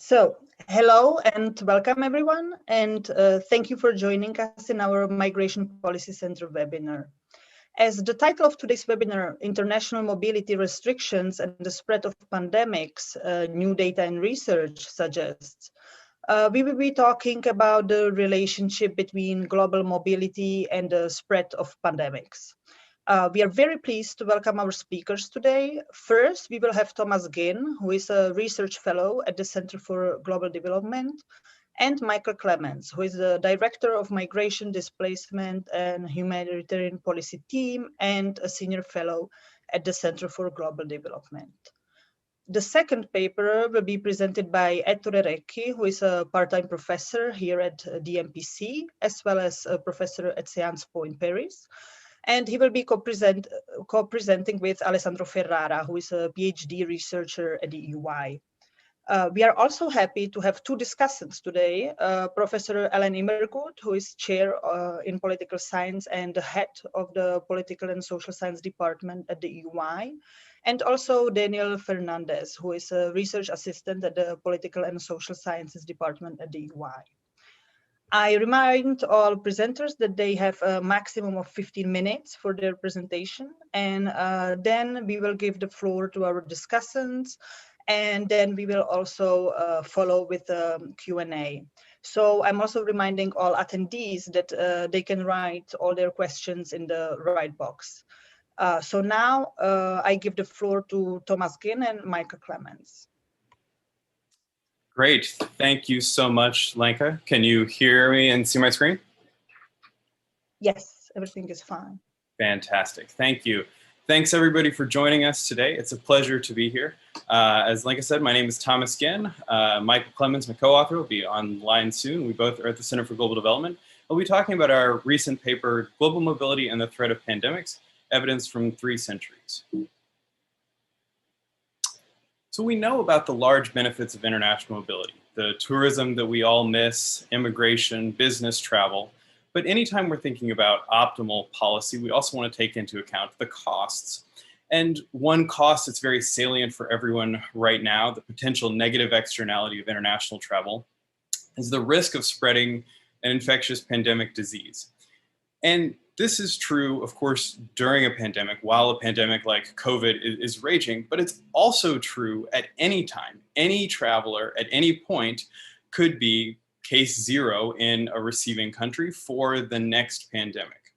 So, hello and welcome everyone, and thank you for joining us in our Migration Policy Center webinar. As the title of today's webinar, International Mobility Restrictions and the Spread of Pandemics, New Data and Research suggests, we will be talking about the relationship between global mobility and the spread of pandemics. We are very pleased to welcome our speakers today. First, we will have Thomas Ginn, who is a research fellow at the Center for Global Development, and Michael Clements, who is the Director of Migration, Displacement, and Humanitarian Policy Team, and a Senior Fellow at the Center for Global Development. The second paper will be presented by Ettore Recchi, who is a part-time professor here at the MPC, as well as a professor at Sciences Po in Paris. And he will be co-presenting with Alessandro Ferrara, who is a PhD researcher at the EY. We are also happy to have two discussants today, Professor Ellen Immergut, who is chair in political science and the head of the political and social science department at the EY, and also Daniel Fernandez, who is a research assistant at the political and social sciences department at the EY. I remind all presenters that they have a maximum of 15 minutes for their presentation, and then we will give the floor to our discussants, and then we will also follow with the Q&A. So I'm also reminding all attendees that they can write all their questions in the right box. So now I give the floor to Thomas Ginn and Michael Clements. Great, thank you so much, Lenka. Can you hear me and see my screen? Yes, everything is fine. Fantastic, thank you. Thanks everybody for joining us today. It's a pleasure to be here. As Lenka said, my name is Thomas Ginn. Michael Clements, my co-author, will be online soon. We both are at the Center for Global Development. We'll be talking about our recent paper, Global Mobility and the Threat of Pandemics, Evidence from 3 Centuries. So we know about the large benefits of international mobility, the tourism that we all miss, immigration, business travel. But anytime we're thinking about optimal policy, we also want to take into account the costs. And one cost that's very salient for everyone right now, the potential negative externality of international travel, is the risk of spreading an infectious pandemic disease. And this is true, of course, during a pandemic, while a pandemic like COVID is raging, but it's also true at any time. Any traveler at any point could be case 0 in a receiving country for the next pandemic.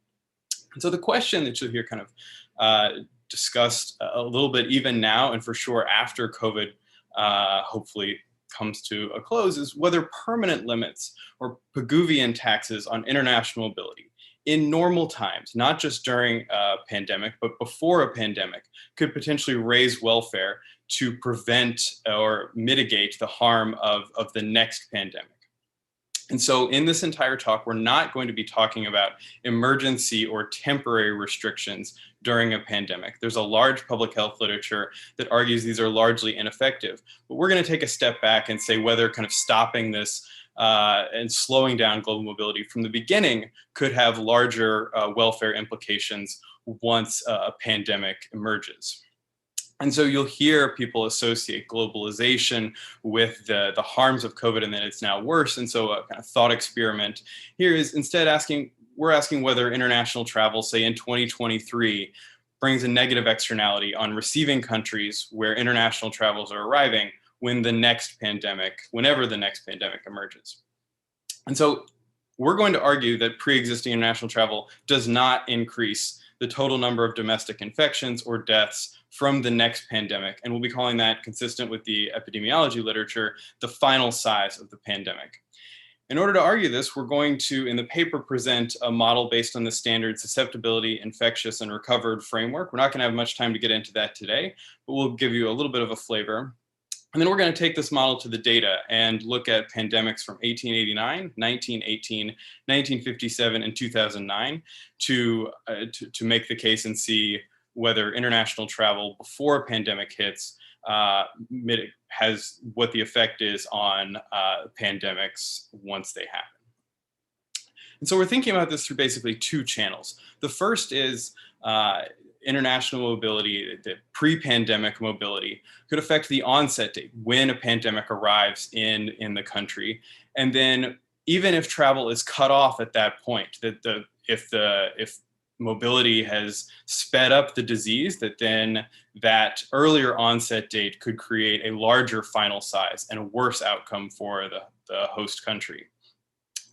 And so the question that you'll hear kind of discussed a little bit even now, and for sure after COVID hopefully comes to a close, is whether permanent limits or Pigouvian taxes on international mobility in normal times, not just during a pandemic, but before a pandemic, could potentially raise welfare to prevent or mitigate the harm of the next pandemic. And so in this entire talk, we're not going to be talking about emergency or temporary restrictions during a pandemic. There's a large public health literature that argues these are largely ineffective, but we're going to take a step back and say whether kind of stopping this and slowing down global mobility from the beginning could have larger welfare implications once a pandemic emerges. And so you'll hear people associate globalization with the harms of COVID and that it's now worse. And so a kind of thought experiment here is instead we're asking whether international travel, say in 2023, brings a negative externality on receiving countries where international travels are arriving whenever the next pandemic emerges. And so we're going to argue that pre-existing international travel does not increase the total number of domestic infections or deaths from the next pandemic. And we'll be calling that, consistent with the epidemiology literature, the final size of the pandemic. In order to argue this, we're going to, in the paper, present a model based on the standard susceptibility, infectious, and recovered framework. We're not going to have much time to get into that today, but we'll give you a little bit of a flavor. And then we're going to take this model to the data and look at pandemics from 1889, 1918, 1957, and 2009 to make the case and see whether international travel before a pandemic hits has what the effect is on pandemics once they happen. And so we're thinking about this through basically 2 channels. The first is international mobility, the pre-pandemic mobility, could affect the onset date, when a pandemic arrives in the country. And then even if travel is cut off at that point, that if mobility has sped up the disease, then that earlier onset date could create a larger final size and a worse outcome for the host country.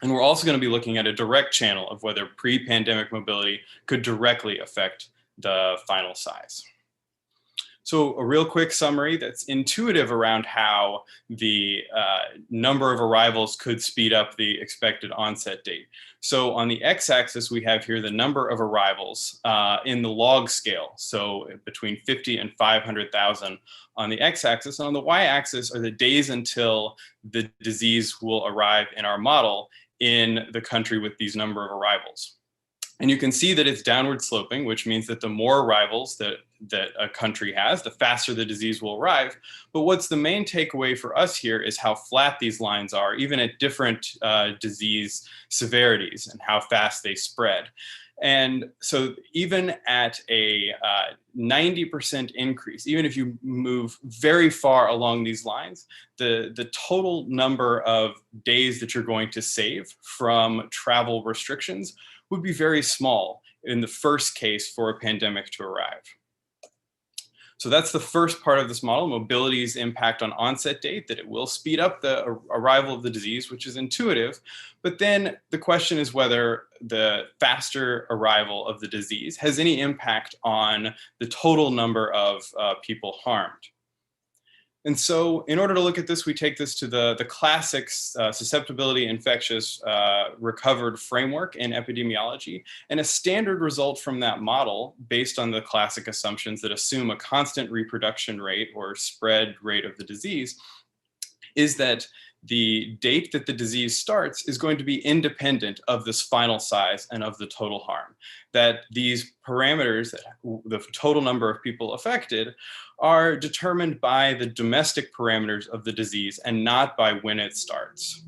And we're also going to be looking at a direct channel of whether pre-pandemic mobility could directly affect the final size. So a real quick summary that's intuitive around how the number of arrivals could speed up the expected onset date. So on the x-axis, we have here the number of arrivals in the log scale. So between 50 and 500,000 on the x-axis. And on the y-axis are the days until the disease will arrive in our model in the country with these number of arrivals. And you can see that it's downward sloping, which means that the more arrivals that a country has, the faster the disease will arrive. But what's the main takeaway for us here is how flat these lines are, even at different disease severities and how fast they spread. And so even at a 90% increase, even if you move very far along these lines, the total number of days that you're going to save from travel restrictions would be very small in the first case for a pandemic to arrive. So that's the first part of this model, mobility's impact on onset date, that it will speed up the arrival of the disease, which is intuitive. But then the question is whether the faster arrival of the disease has any impact on the total number of people harmed. And so in order to look at this, we take this to the classic susceptibility infectious recovered framework in epidemiology. And a standard result from that model, based on the classic assumptions that assume a constant reproduction rate or spread rate of the disease, is that the date that the disease starts is going to be independent of this final size and of the total harm. That these parameters, the total number of people affected, are determined by the domestic parameters of the disease and not by when it starts.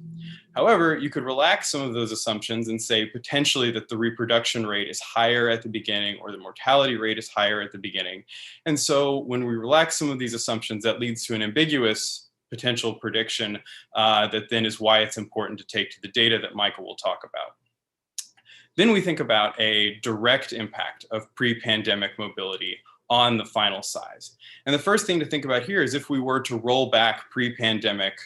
However, you could relax some of those assumptions and say potentially that the reproduction rate is higher at the beginning or the mortality rate is higher at the beginning. And so when we relax some of these assumptions, that leads to an ambiguous potential prediction that then is why it's important to take to the data that Michael will talk about. Then we think about a direct impact of pre-pandemic mobility on the final size. And the first thing to think about here is if we were to roll back pre-pandemic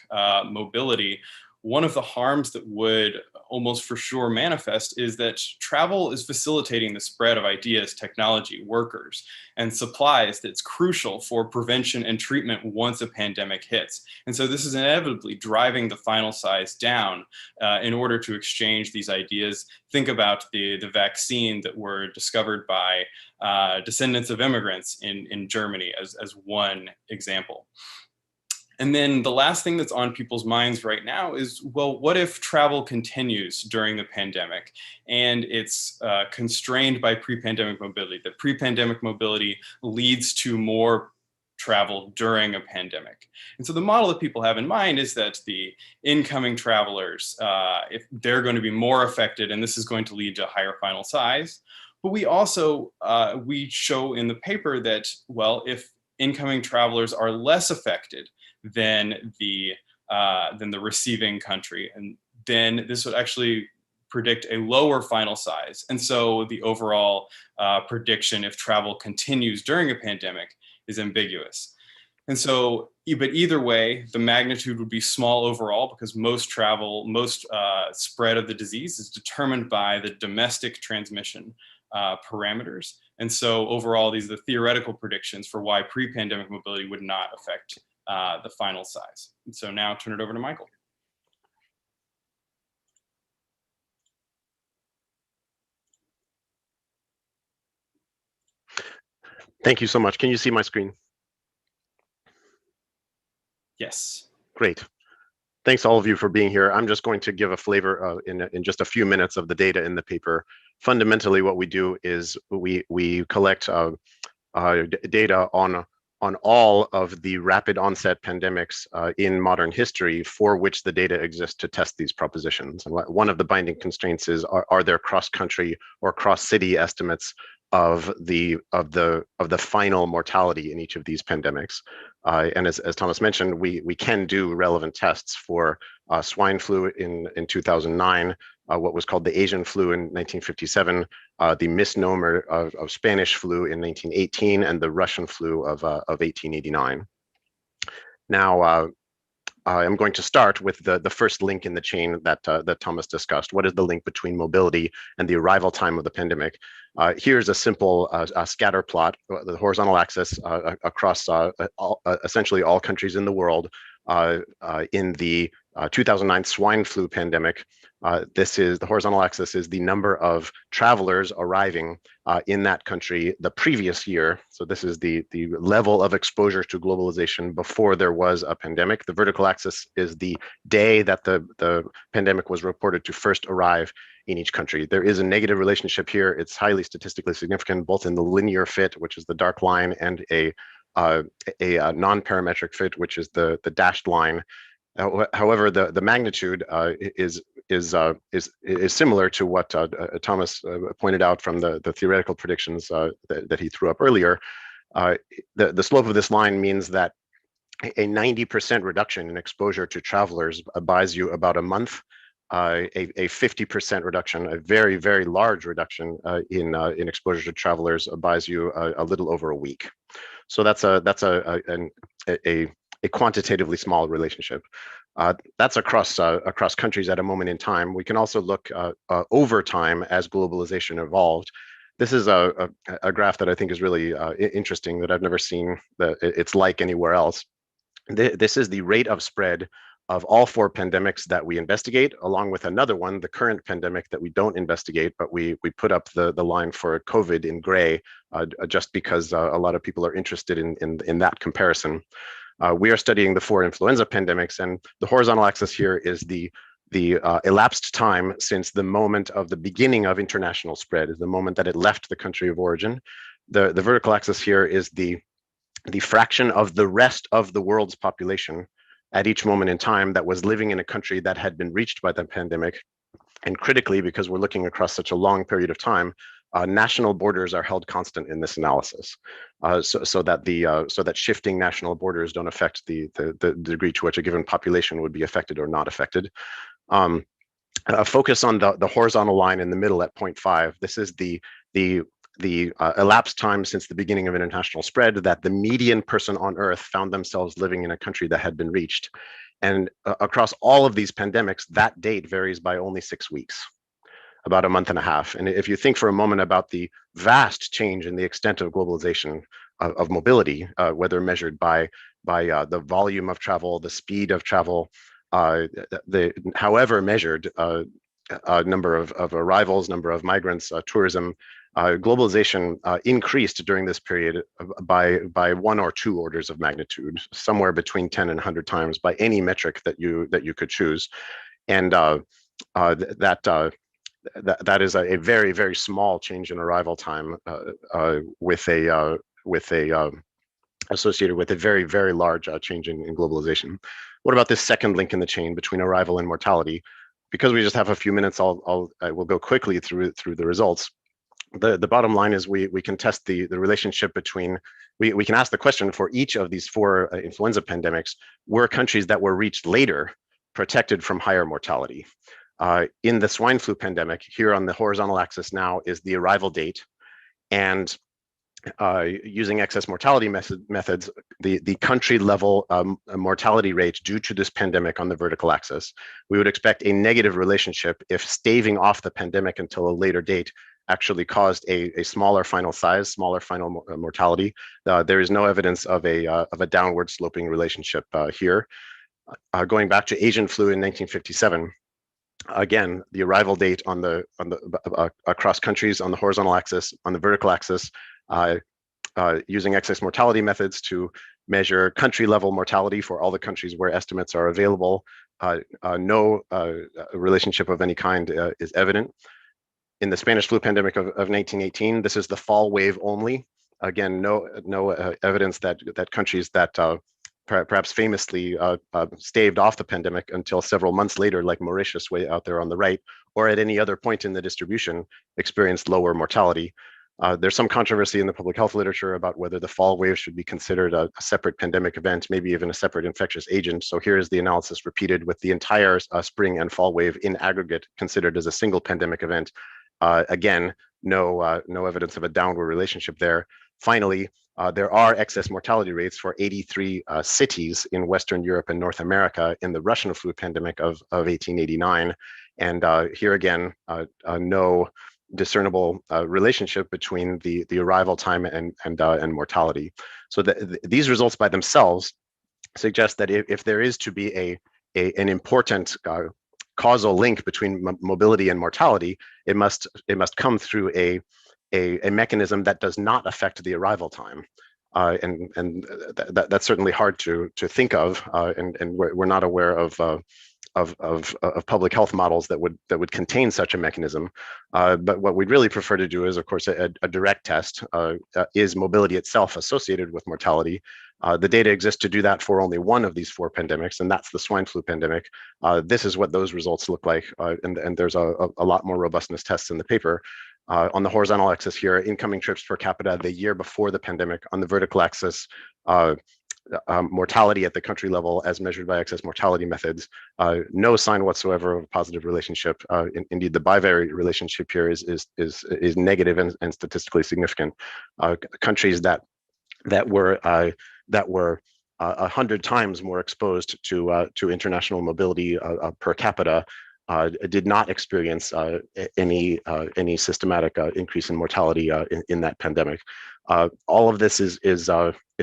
mobility, one of the harms that would almost for sure manifest is that travel is facilitating the spread of ideas, technology, workers, and supplies that's crucial for prevention and treatment once a pandemic hits. And so this is inevitably driving the final size down in order to exchange these ideas. Think about the vaccine that were discovered by descendants of immigrants in Germany as one example. And then the last thing that's on people's minds right now is, well, what if travel continues during the pandemic and it's constrained by pre-pandemic mobility? That pre-pandemic mobility leads to more travel during a pandemic. And so the model that people have in mind is that the incoming travelers, if they're going to be more affected, and this is going to lead to a higher final size. But we also, we show in the paper that, well, if incoming travelers are less affected than the receiving country, and then this would actually predict a lower final size. And so the overall prediction, if travel continues during a pandemic, is ambiguous. And so, but either way, the magnitude would be small overall because most travel, most spread of the disease is determined by the domestic transmission parameters. And so overall, these are the theoretical predictions for why pre-pandemic mobility would not affect the final size. And so now I'll turn it over to Michael. Thank you so much. Can you see my screen? Yes. Great. Thanks all of you for being here. I'm just going to give a flavor in just a few minutes of the data in the paper. Fundamentally, what we do is we collect data on all of the rapid onset pandemics in modern history for which the data exists to test these propositions. And one of the binding constraints is, are there cross-country or cross-city estimates of the final mortality in each of these pandemics. And as Thomas mentioned, we can do relevant tests for swine flu in 2009, what was called the Asian flu in 1957, the misnomer of Spanish flu in 1918, and the Russian flu of 1889. Now, I'm going to start with the first link in the chain that Thomas discussed. What is the link between mobility and the arrival time of the pandemic? Here's a simple scatter plot, the horizontal axis across essentially all countries in the world in the 2009 swine flu pandemic. This is the horizontal axis is the number of travelers arriving in that country the previous year. So this is the level of exposure to globalization before there was a pandemic. The vertical axis is the day that the pandemic was reported to first arrive in each country. There is a negative relationship here. It's highly statistically significant, both in the linear fit, which is the dark line, and a non-parametric fit, which is the dashed line. However, the magnitude is similar to what Thomas pointed out from the theoretical predictions that he threw up earlier. The slope of this line means that a 90% reduction in exposure to travelers buys you about a month. A 50% reduction, a very, very large reduction in exposure to travelers buys you a little over a week. So that's a quantitatively small relationship. That's across countries at a moment in time. We can also look over time as globalization evolved. This is a graph that I think is really interesting, that I've never seen that it's like anywhere else. This is the rate of spread of all 4 pandemics that we investigate, along with another one, the current pandemic, that we don't investigate, but we put up the line for COVID in gray, just because a lot of people are interested in that comparison. We are studying the 4 influenza pandemics, and the horizontal axis here is the elapsed time since the moment of the beginning of international spread, is the moment that it left the country of origin. The vertical axis here is the fraction of the rest of the world's population at each moment in time that was living in a country that had been reached by the pandemic. And critically, because we're looking across such a long period of time, national borders are held constant in this analysis, so that shifting national borders don't affect the degree to which a given population would be affected or not affected. Focus on the horizontal line in the middle at 0.5. This is the elapsed time since the beginning of international spread that the median person on Earth found themselves living in a country that had been reached. And across all of these pandemics, that date varies by only 6 weeks, about a month and a half. And if you think for a moment about the vast change in the extent of globalization of mobility, whether measured by the volume of travel, the speed of travel, however measured, number of arrivals, number of migrants, tourism, globalization increased during this period by 1 or 2 orders of magnitude, somewhere between 10 and 100 times by any metric that you could choose. And that is a very, very small change in arrival time associated with a very, very large change in globalization. What about this second link in the chain between arrival and mortality? Because we just have a few minutes, I will go quickly through the results. The bottom line is we can test the relationship between, we can ask the question for each of these 4 influenza pandemics, were countries that were reached later protected from higher mortality? In the swine flu pandemic, here on the horizontal axis now is the arrival date, and using excess mortality methods, the country level mortality rate due to this pandemic on the vertical axis, we would expect a negative relationship if staving off the pandemic until a later date actually caused a smaller final size, smaller final mortality. There is no evidence of a downward sloping relationship here. Going back to Asian flu in 1957, again, the arrival date on the across countries on the horizontal axis, on the vertical axis, using excess mortality methods to measure country level mortality for all the countries where estimates are available. No relationship of any kind is evident. In the Spanish flu pandemic of 1918, this is the fall wave only. Again, no evidence that countries that perhaps famously staved off the pandemic until several months later, like Mauritius way out there on the right, or at any other point in the distribution, experienced lower mortality. There's some controversy in the public health literature about whether the fall wave should be considered a separate pandemic event, maybe even a separate infectious agent. So here is the analysis repeated with the entire spring and fall wave in aggregate considered as a single pandemic event. Again, no evidence of a downward relationship there. Finally, there are excess mortality rates for 83 cities in Western Europe and North America in the Russian flu pandemic of 1889. And here again, no discernible relationship between the arrival time and mortality. So these results by themselves suggest that if there is to be an important causal link between mobility and mortality, it must come through a mechanism that does not affect the arrival time. And that's certainly hard to think of, and we're not aware of public health models that would contain such a mechanism. But what we'd really prefer to do is, of course, a direct test. Is mobility itself associated with mortality? The data exists to do that for only one of these 4 pandemics, and that's the swine flu pandemic. This is what those results look like, and there's a lot more robustness tests in the paper. On the horizontal axis here, incoming trips per capita the year before the pandemic. On the vertical axis, mortality at the country level as measured by excess mortality methods. No sign whatsoever of a positive relationship. Indeed, the bivariate relationship here is negative and statistically significant. Countries that were 100 times more exposed to international mobility per capita did not experience any systematic increase in mortality in that pandemic. All of this is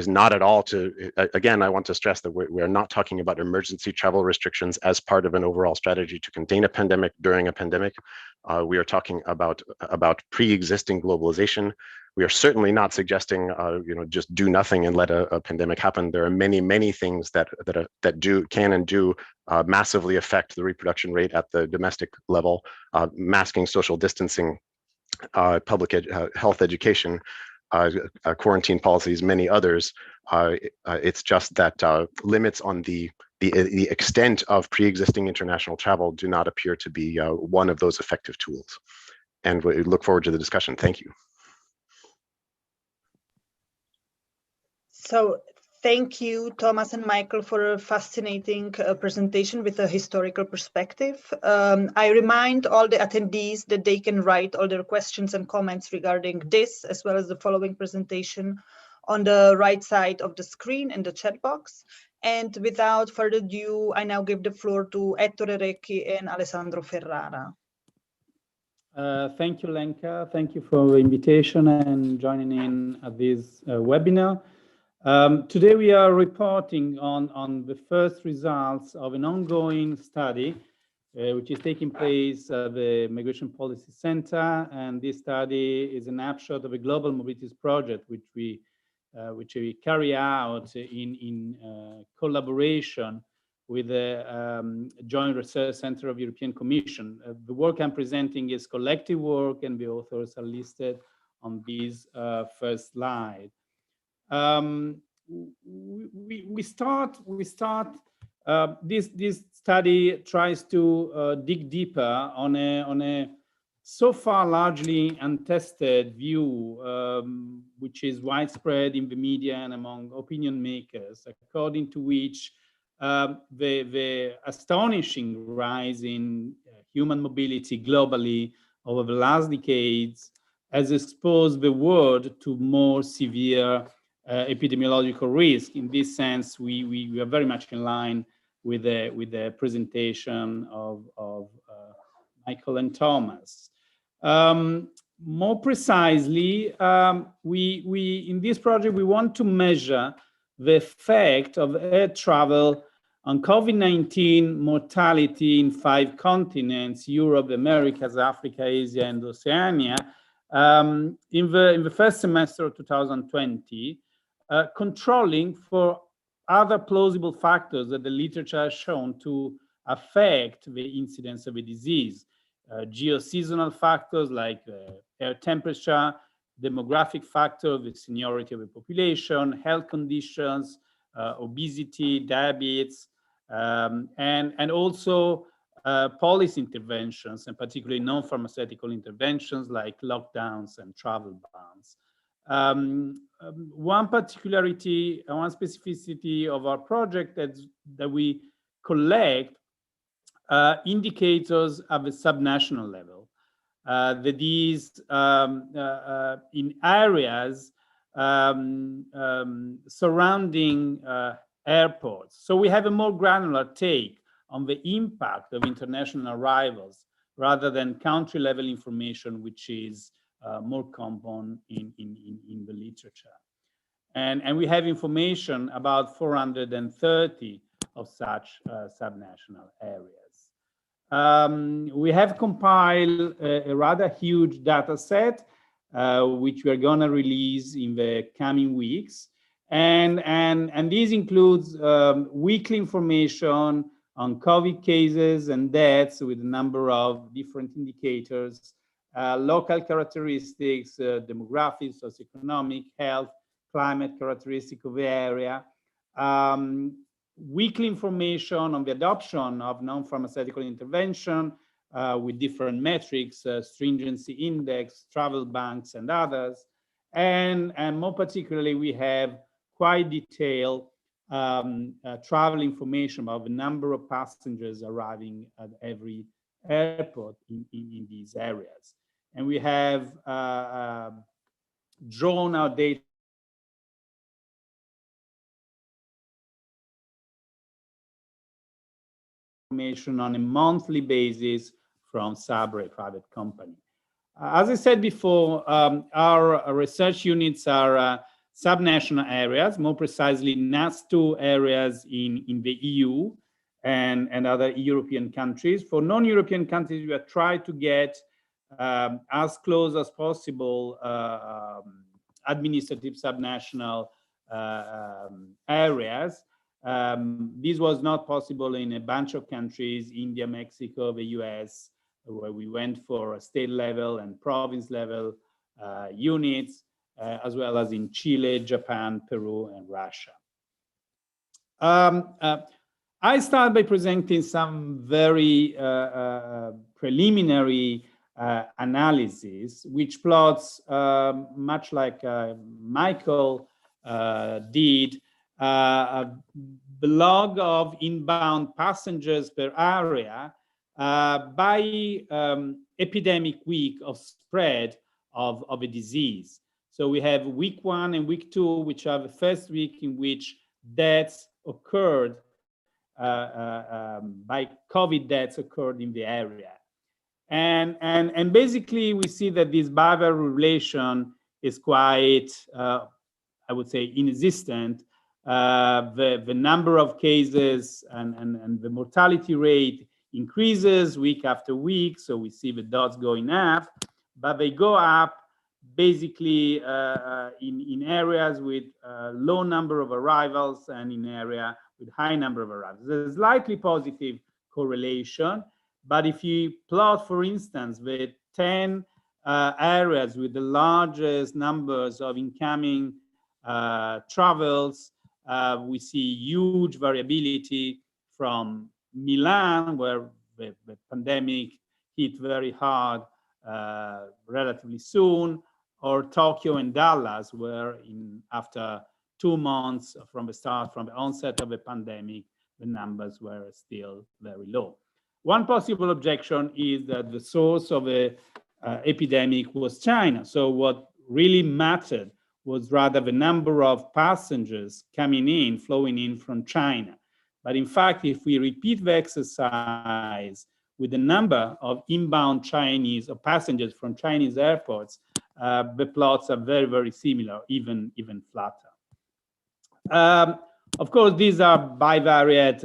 not at all to, again, I want to stress that we're not talking about emergency travel restrictions as part of an overall strategy to contain a pandemic during a pandemic. We are talking about pre-existing globalization. We are certainly not suggesting, just do nothing and let a pandemic happen. There are many things that can and do massively affect the reproduction rate at the domestic level, masking, social distancing, public health education, quarantine policies, many others. It's just that limits on the extent of pre-existing international travel do not appear to be one of those effective tools. And we look forward to the discussion. Thank you. So thank you, Thomas and Michael, for a fascinating presentation with a historical perspective. I remind all the attendees that they can write all their questions and comments regarding this, as well as the following presentation, on the right side of the screen in the chat box. And without further ado, I now give the floor to Ettore Recchi and Alessandro Ferrara. Thank you, Lenka. Thank you for the invitation and joining in at this webinar. Today we are reporting on the first results of an ongoing study which is taking place at the Migration Policy Center, and this study is a snapshot of a global mobilities project which we carry out in collaboration with the Joint Research Center of European Commission. The work I'm presenting is collective work, and the authors are listed on this first slide. This study tries to dig deeper on a so far largely untested view, which is widespread in the media and among opinion makers, according to which the astonishing rise in human mobility globally over the last decades has exposed the world to more severe epidemiological risk. In this sense, we are very much in line with the presentation of Michael and Thomas. More precisely, in this project, we want to measure the effect of air travel on COVID-19 mortality in 5 continents: Europe, Americas, Africa, Asia, and Oceania, in the first semester of 2020, controlling for other plausible factors that the literature has shown to affect the incidence of a disease. Geoseasonal factors like air temperature, demographic factors, the seniority of the population, health conditions, obesity, diabetes, and also policy interventions, and particularly non-pharmaceutical interventions like lockdowns and travel bans. One particularity, one specificity of our project that we collect indicators of a subnational level. That is in areas surrounding airports. So we have a more granular take on the impact of international arrivals rather than country level information, which is more common in the literature. And we have information about 430 of such subnational areas. We have compiled a rather huge data set, which we are going to release in the coming weeks. And this includes weekly information on COVID cases and deaths with a number of different indicators, local characteristics, demographics, socioeconomic, health, climate characteristic of the area, weekly information on the adoption of non-pharmaceutical intervention with different metrics, stringency index, travel banks, and others. And more particularly, we have quite detailed travel information about the number of passengers arriving at every airport in these areas. And we have drawn our data information on a monthly basis from Sabre, a private company. As I said before, our research units are subnational areas, more precisely NAS2 areas in the EU and other European countries. For non-European countries, we have tried to get as close as possible administrative subnational areas. This was not possible in a bunch of countries, India, Mexico, the US, where we went for state level and province level units, as well as in Chile, Japan, Peru, and Russia. I start by presenting some very preliminary analysis, which plots, much like Michael did, a log of inbound passengers per area by epidemic week of spread of a disease. So we have week 1 and week 2, which are the first week in which deaths occurred, by COVID deaths occurred in the area. And basically we see that this bivalent relation is quite, I would say, inexistent. The number of cases and the mortality rate increases week after week. So we see the dots going up, but they go up basically in areas with low number of arrivals and in area with high number of arrivals. There's slightly positive correlation, but if you plot, for instance, the 10 areas with the largest numbers of incoming travels, we see huge variability from Milan, where the pandemic hit very hard relatively soon, or Tokyo and Dallas, where after 2 months from the onset of the pandemic, the numbers were still very low. One possible objection is that the source of the epidemic was China. So what really mattered was rather the number of passengers coming in, flowing in from China. But in fact, if we repeat the exercise with the number of inbound Chinese or passengers from Chinese airports, the plots are very, very similar, even flatter. Of course, these are bivariate,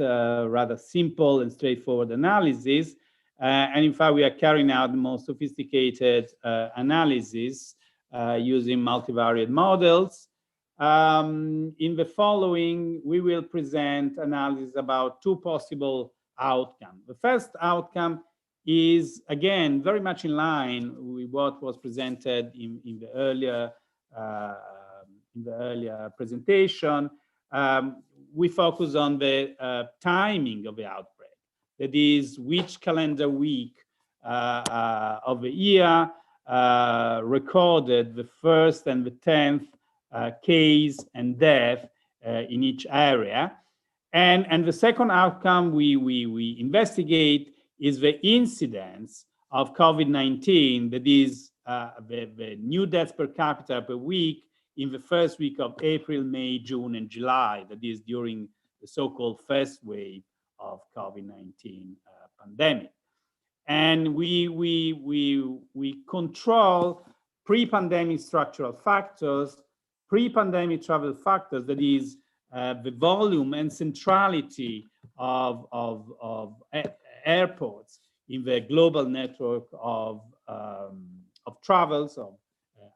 rather simple and straightforward analysis. And in fact, we are carrying out the most sophisticated analysis using multivariate models. In the following, we will present analysis about 2 possible outcomes. The first outcome is, again, very much in line with what was presented in the earlier presentation. We focus on the timing of the outbreak. That is, which calendar week of the year recorded the first and the 10th case and death in each area. And the second outcome we investigate is the incidence of COVID-19, that is the new deaths per capita per week in the first week of April, May, June, and July, that is during the so-called first wave of COVID-19 pandemic. And we control pre-pandemic structural factors, pre-pandemic travel factors, that is the volume and centrality of airports in the global network of travels, of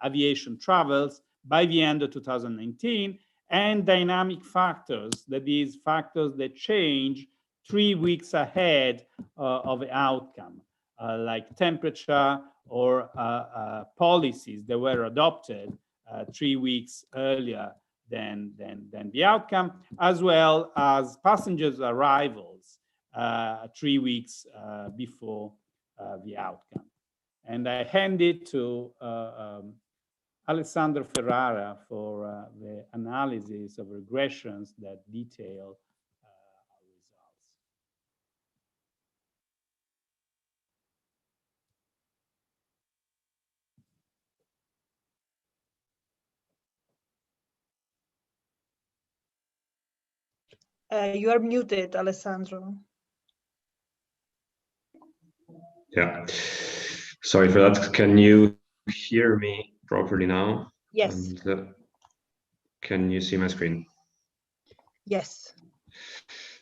aviation travels by the end of 2019, and dynamic factors, that is factors that change 3 weeks ahead of the outcome, like temperature or policies that were adopted 3 weeks earlier than the outcome, as well as passengers' arrivals 3 weeks before the outcome. And I hand it to Alessandro Ferrara for the analysis of regressions that detail our results. You are muted, Alessandro. Yeah, sorry for that. Can you hear me properly now? Yes. And, can you see my screen? Yes.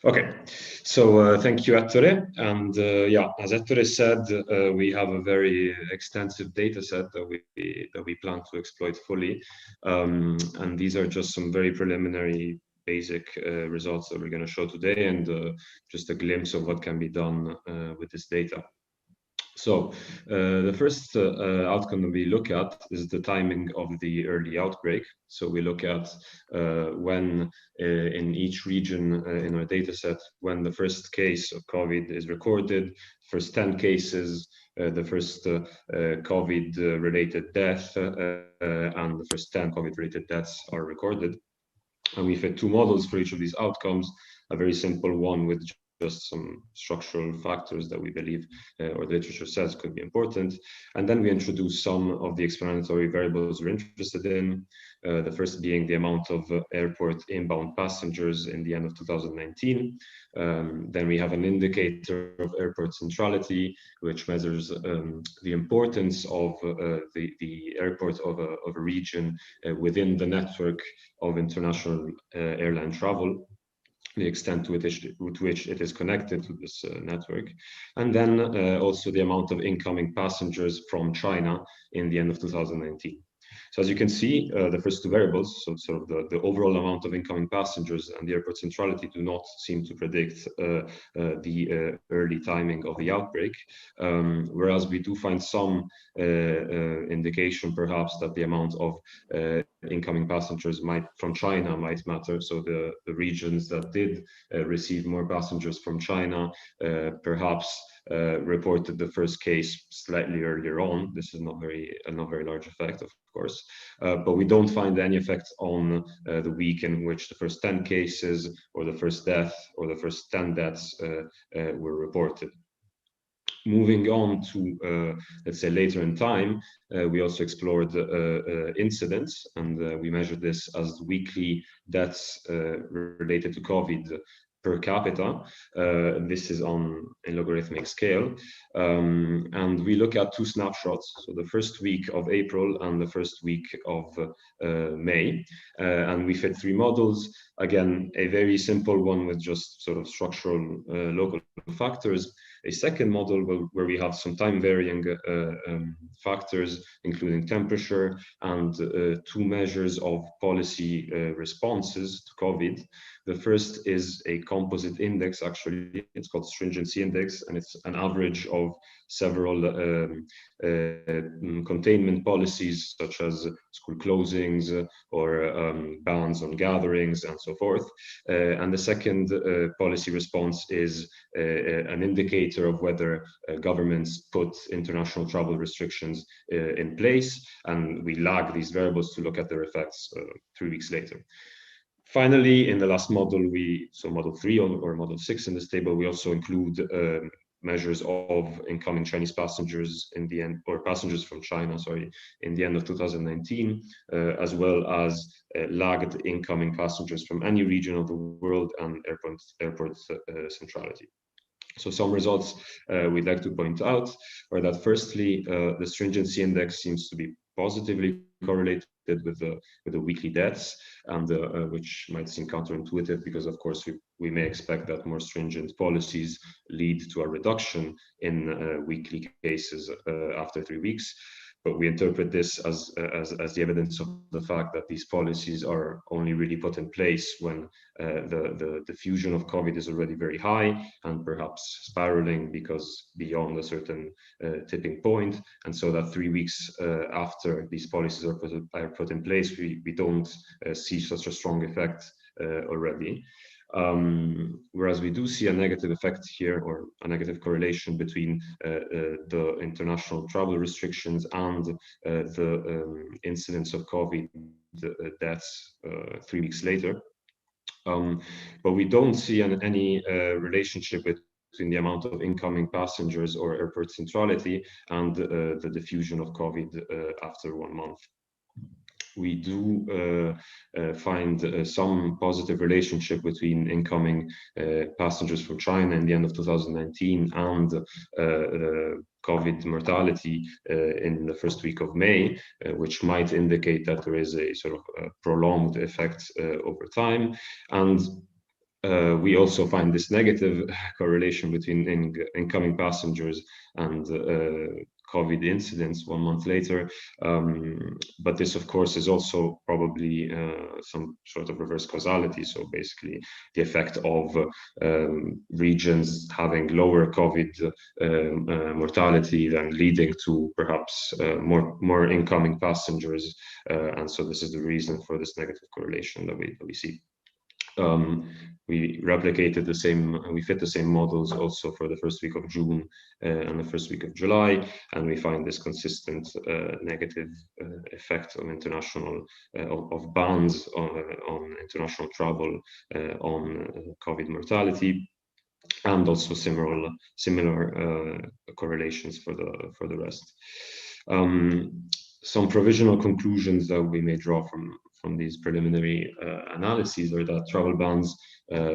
Okay, so thank you, Ettore. And yeah, as Ettore said, we have a very extensive data set that we plan to exploit fully. And these are just some very preliminary basic results that we're going to show today, and just a glimpse of what can be done with this data. So the first outcome that we look at is the timing of the early outbreak. So we look at when in each region in our data set, when the first case of COVID is recorded, first 10 cases, the first COVID-related death, and the first 10 COVID-related deaths are recorded. And we fit 2 models for each of these outcomes, a very simple one with just some structural factors that we believe, or the literature says, could be important. And then we introduce some of the explanatory variables we're interested in, the first being the amount of airport inbound passengers in the end of 2019. Then we have an indicator of airport centrality, which measures the importance of the airport of a region within the network of international airline travel, the extent to which it is connected to this network, and then also the amount of incoming passengers from China in the end of 2019. So as you can see, the first 2 variables, so sort of the overall amount of incoming passengers and the airport centrality, do not seem to predict the early timing of the outbreak, whereas we do find some indication perhaps that the amount of incoming passengers from China might matter. So the regions that did receive more passengers from China perhaps reported the first case slightly earlier on. This is not very large effect, of course, but we don't find any effect on the week in which the first 10 cases or the first death or the first 10 deaths were reported. Moving on to, let's say, later in time, we also explored incidents, and we measured this as weekly deaths related to COVID per capita. This is on a logarithmic scale. And we look at 2 snapshots, so the first week of April and the first week of May. And we fit 3 models. Again, a very simple one with just sort of structural local factors. A second model where we have some time varying factors, including temperature, and 2 measures of policy responses to COVID. The first is a composite index, actually. It's called stringency index, and it's an average of several containment policies, such as school closings or bans on gatherings and so forth. And the second policy response is an indicator indicator of whether governments put international travel restrictions in place, and we lag these variables to look at their effects 3 weeks later. Finally, in the last model, so model 3 or model 6 in this table, we also include measures of incoming Chinese passengers in the end, or passengers from China, sorry, in the end of 2019, as well as lagged incoming passengers from any region of the world and airport centrality. So some results we'd like to point out are that firstly, the stringency index seems to be positively correlated with the weekly deaths, and which might seem counterintuitive because, of course, we may expect that more stringent policies lead to a reduction in weekly cases after 3 weeks. But we interpret this as the evidence of the fact that these policies are only really put in place when the diffusion of COVID is already very high and perhaps spiraling because beyond a certain tipping point. And so that 3 weeks after these policies are put in place, we don't see such a strong effect already. Whereas we do see a negative effect here, or a negative correlation between the international travel restrictions and the incidence of COVID deaths 3 weeks later. But we don't see any relationship between the amount of incoming passengers or airport centrality and the diffusion of COVID after 1 month. We do find some positive relationship between incoming passengers from China in the end of 2019 and COVID mortality in the first week of May, which might indicate that there is a sort of prolonged effect over time. And we also find this negative correlation between incoming passengers and COVID incidents 1 month later. But this, of course, is also probably some sort of reverse causality. So basically, the effect of regions having lower COVID mortality than leading to perhaps more incoming passengers. And so this is the reason for this negative correlation that we see. We replicated the same, we fit the same models also for the first week of June and the first week of July, and we find this consistent negative effect on international, of bans on international travel on COVID mortality, and also similar correlations for the rest. Some provisional conclusions that we may draw from these preliminary analyses are that travel bans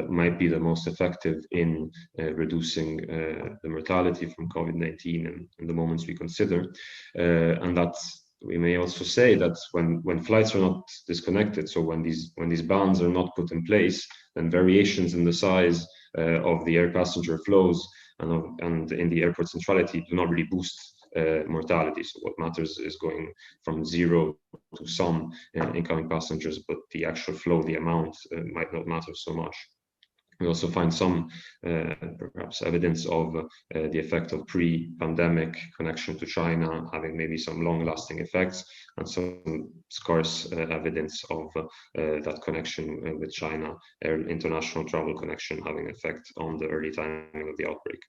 might be the most effective in reducing the mortality from COVID-19 in the moments we consider, and that we may also say that when flights are not disconnected, so when these bans are not put in place, then variations in the size of the air passenger flows and in the airport centrality do not really boost mortality. So what matters is going from 0 to some incoming passengers, but the actual flow, the amount, might not matter so much. We also find some perhaps evidence of the effect of pre-pandemic connection to China having maybe some long-lasting effects, and some scarce evidence of that connection with China, international travel connection, having effect on the early timing of the outbreak.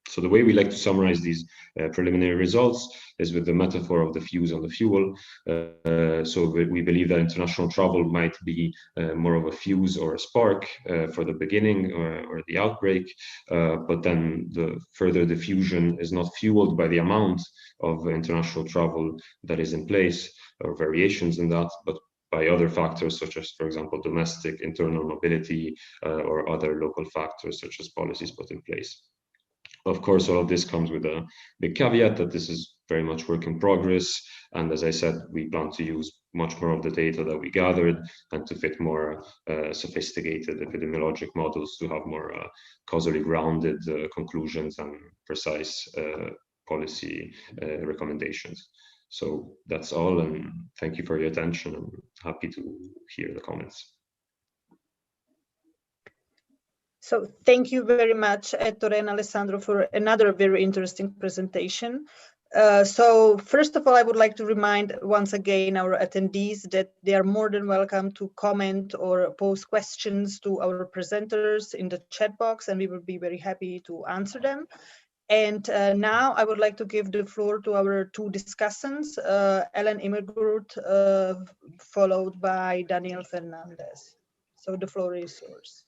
So the way we like to summarize these preliminary results is with the metaphor of the fuse on the fuel. So we believe that international travel might be more of a fuse or a spark for the beginning or the outbreak, but then the further diffusion is not fueled by the amount of international travel that is in place or variations in that, but by other factors such as, for example, domestic internal mobility or other local factors such as policies put in place. Of course, all of this comes with a big caveat that this is very much work in progress. And as I said, we plan to use much more of the data that we gathered and to fit more sophisticated epidemiologic models to have more causally grounded conclusions and precise policy recommendations. So that's all, and thank you for your attention. I'm happy to hear the comments. So thank you very much, Ettore and Alessandro, for another very interesting presentation. So first of all, I would like to remind once again our attendees that they are more than welcome to comment or pose questions to our presenters in the chat box, and we will be very happy to answer them. And now I would like to give the floor to our two discussants, Ellen Immergut, followed by Daniel Fernandez. So the floor is yours.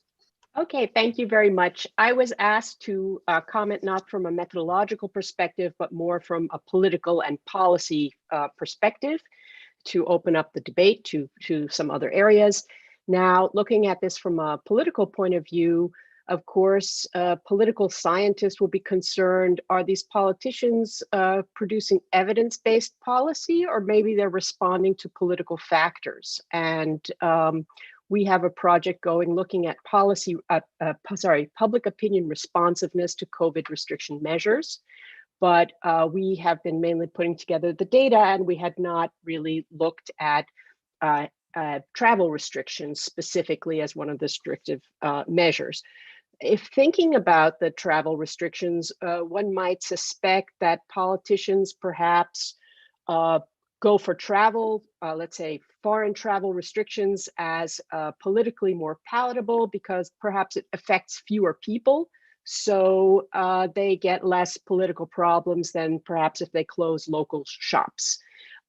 Okay, thank you very much. I was asked to comment not from a methodological perspective, but more from a political and policy perspective to open up the debate to some other areas. Now, looking at this from a political point of view, of course, political scientists will be concerned, are these politicians producing evidence-based policy, or maybe they're responding to political factors? And we have a project going looking at public opinion responsiveness to COVID restriction measures. But we have been mainly putting together the data, and we had not really looked at travel restrictions specifically as one of the restrictive measures. If thinking about the travel restrictions, one might suspect that politicians perhaps go for travel, let's say foreign travel restrictions, as politically more palatable because perhaps it affects fewer people. So they get less political problems than perhaps if they close local shops.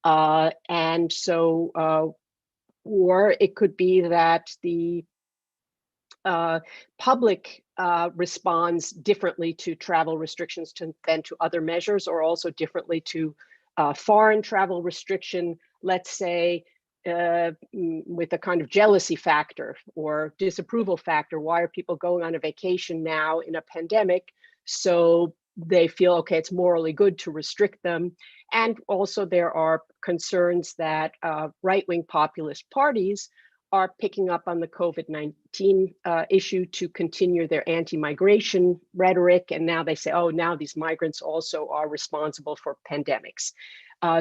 And so, or it could be that the public responds differently to travel restrictions than to other measures, or also differently to foreign travel restriction, let's say, with a kind of jealousy factor or disapproval factor. Why are people going on a vacation now in a pandemic? So they feel, okay, it's morally good to restrict them. And also there are concerns that right-wing populist parties are picking up on the COVID-19 issue to continue their anti-migration rhetoric. And now they say, oh, now these migrants also are responsible for pandemics.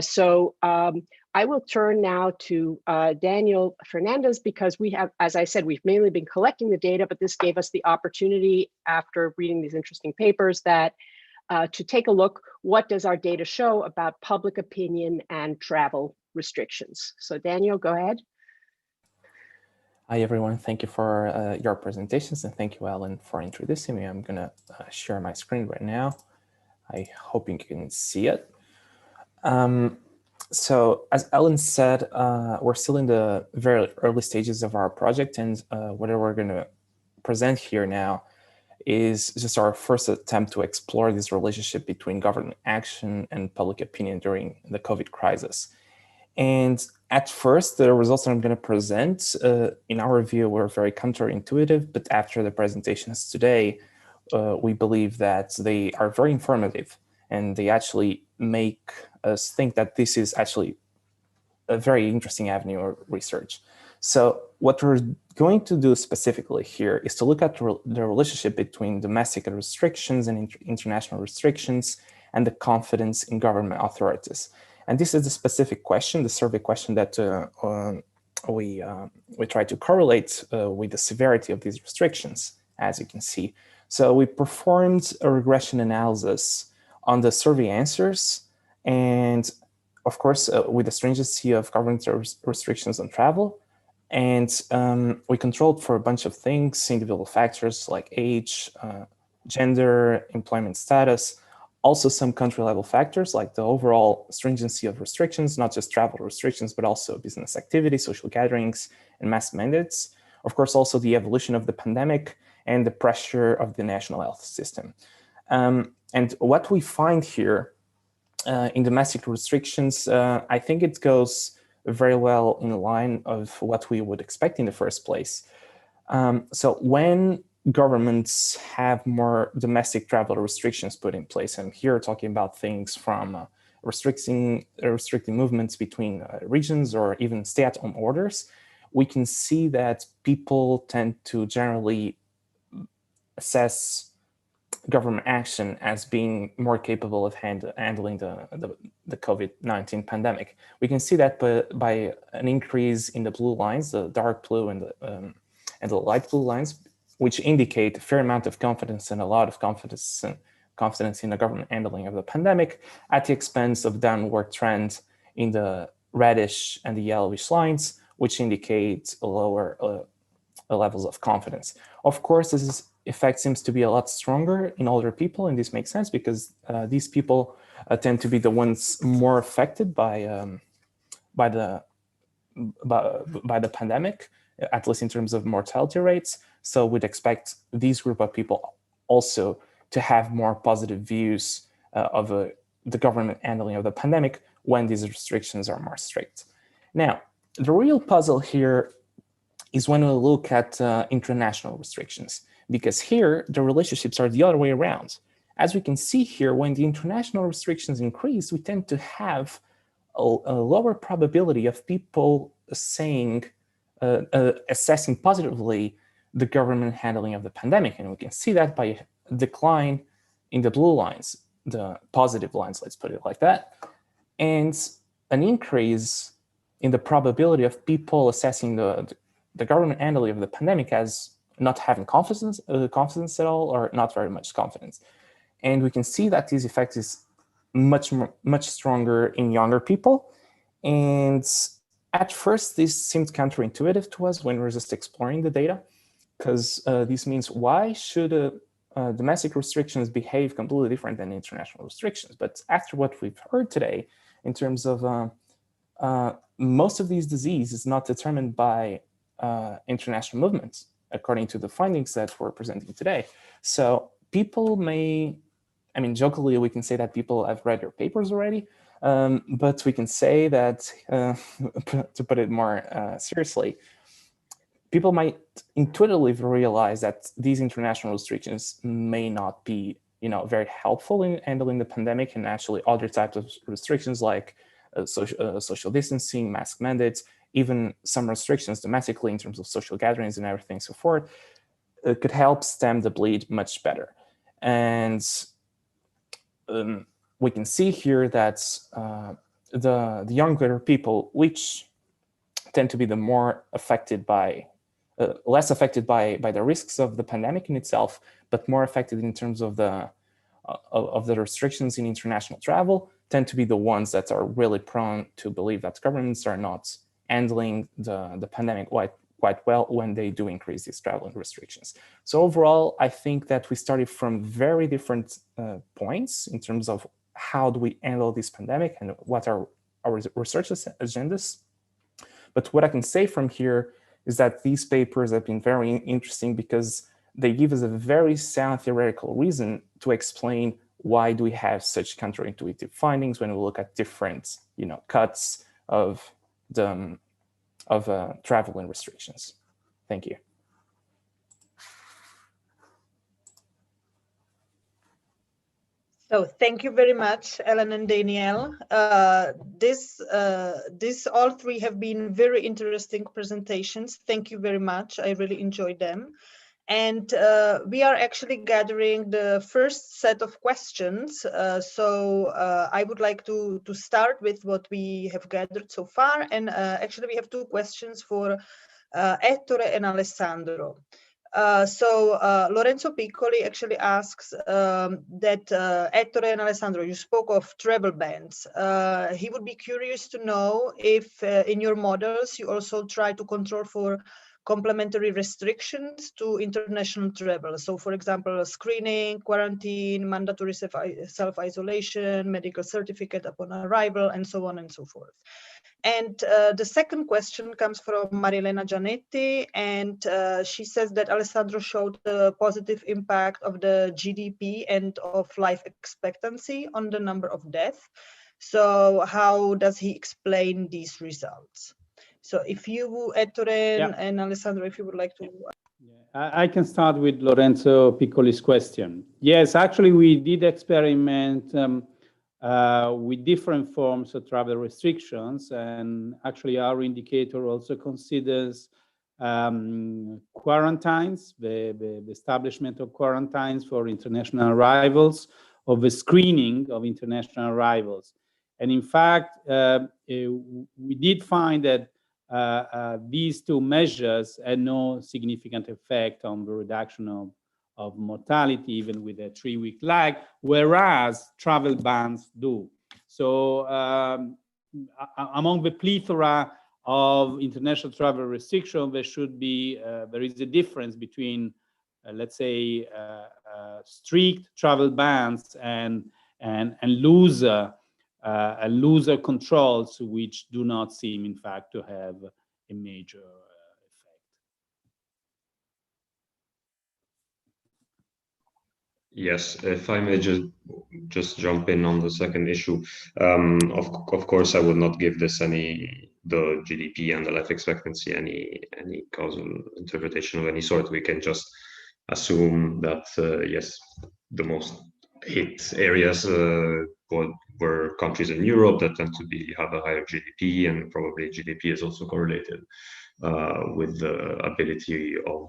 So I will turn now to Daniel Fernandez, because we have, as I said, we've mainly been collecting the data, but this gave us the opportunity after reading these interesting papers that to take a look, what does our data show about public opinion and travel restrictions? So Daniel, go ahead. Hi, everyone. Thank you for your presentations, and thank you, Ellen, for introducing me. I'm going to share my screen right now. I hope you can see it. So as Ellen said, we're still in the very early stages of our project, and what we're going to present here now is just our first attempt to explore this relationship between government action and public opinion during the COVID crisis. And at first, the results that I'm going to present, in our view, were very counterintuitive, but after the presentations today, we believe that they are very informative, and they actually make us think that this is actually a very interesting avenue of research. So what we're going to do specifically here is to look at the relationship between domestic restrictions and international restrictions and the confidence in government authorities. And this is the specific question, the survey question that we try to correlate with the severity of these restrictions, as you can see. So we performed a regression analysis on the survey answers, and of course, with the stringency of government restrictions on travel. And we controlled for a bunch of things, individual factors like age, gender, employment status, also some country level factors like the overall stringency of restrictions, not just travel restrictions, but also business activity, social gatherings, and mask mandates. Of course, also the evolution of the pandemic and the pressure of the national health system. And what we find here in domestic restrictions, I think it goes very well in line of what we would expect in the first place. So when governments have more domestic travel restrictions put in place, and here talking about things from restricting movements between regions or even stay-at-home orders, we can see that people tend to generally assess government action as being more capable of handling the COVID-19 pandemic. We can see that by an increase in the blue lines, the dark blue and the light blue lines, which indicate a fair amount of confidence and a lot of confidence in the government handling of the pandemic, at the expense of downward trend in the reddish and the yellowish lines, which indicate lower levels of confidence. Of course, this is effect seems to be a lot stronger in older people, and this makes sense because these people tend to be the ones more affected by the pandemic, at least in terms of mortality rates. So we'd expect these group of people also to have more positive views of the government handling of the pandemic when these restrictions are more strict. Now, the real puzzle here is when we look at international restrictions, because here the relationships are the other way around. As we can see here, when the international restrictions increase, we tend to have a lower probability of people saying, assessing positively the government handling of the pandemic. And we can see that by a decline in the blue lines, the positive lines, let's put it like that, and an increase in the probability of people assessing the government handling of the pandemic as not having confidence at all, or not very much confidence. And we can see that this effect is much stronger in younger people. And at first, this seemed counterintuitive to us when we were just exploring the data, because this means why should domestic restrictions behave completely different than international restrictions? But after what we've heard today, in terms of most of these diseases is not determined by international movements, according to the findings that we're presenting today. So people may, I mean, jokingly, we can say that people have read your papers already, but we can say that, to put it more seriously, people might intuitively realize that these international restrictions may not be, very helpful in handling the pandemic, and actually other types of restrictions like social distancing, mask mandates, even some restrictions domestically in terms of social gatherings and everything so forth, could help stem the bleed much better. And we can see here that the younger people, which tend to be the more affected by, less affected by the risks of the pandemic in itself, but more affected in terms of the restrictions in international travel, tend to be the ones that are really prone to believe that governments are not handling the pandemic quite well when they do increase these traveling restrictions. So overall, I think that we started from very different points in terms of how do we handle this pandemic and what are our research agendas. But what I can say from here is that these papers have been very interesting because they give us a very sound theoretical reason to explain why do we have such counterintuitive findings when we look at different, cuts of travel and restrictions. Thank you. So thank you very much, Ellen and Danielle. This all three have been very interesting presentations. Thank you very much. I really enjoyed them. And we are actually gathering the first set of questions. So I would like to start with what we have gathered so far. And actually, we have two questions for Ettore and Alessandro. So Lorenzo Piccoli actually asks that Ettore and Alessandro, you spoke of travel bans. He would be curious to know if in your models you also try to control for complementary restrictions to international travel. So for example, screening, quarantine, mandatory self-isolation, medical certificate upon arrival, and so on and so forth. And the second question comes from Marilena Gianetti, and she says that Alessandro showed the positive impact of the GDP and of life expectancy on the number of deaths. So how does he explain these results? So if you, Ettore and Alessandro, if you would like to. I can start with Lorenzo Piccoli's question. Yes, actually, we did experiment with different forms of travel restrictions, and actually our indicator also considers quarantines, the establishment of quarantines for international arrivals, of the screening of international arrivals. And in fact, we did find that these two measures had no significant effect on the reduction of mortality, even with a 3-week lag, whereas travel bans do. So among the plethora of international travel restrictions, there is a difference between let's say, strict travel bans and looser controls, which do not seem, in fact, to have a major effect. Yes, if I may just jump in on the second issue. Of course, I would not give this the GDP and the life expectancy any causal interpretation of any sort. We can just assume that yes, the most hit areas were countries in Europe that tend to have a higher GDP, and probably GDP is also correlated with the ability of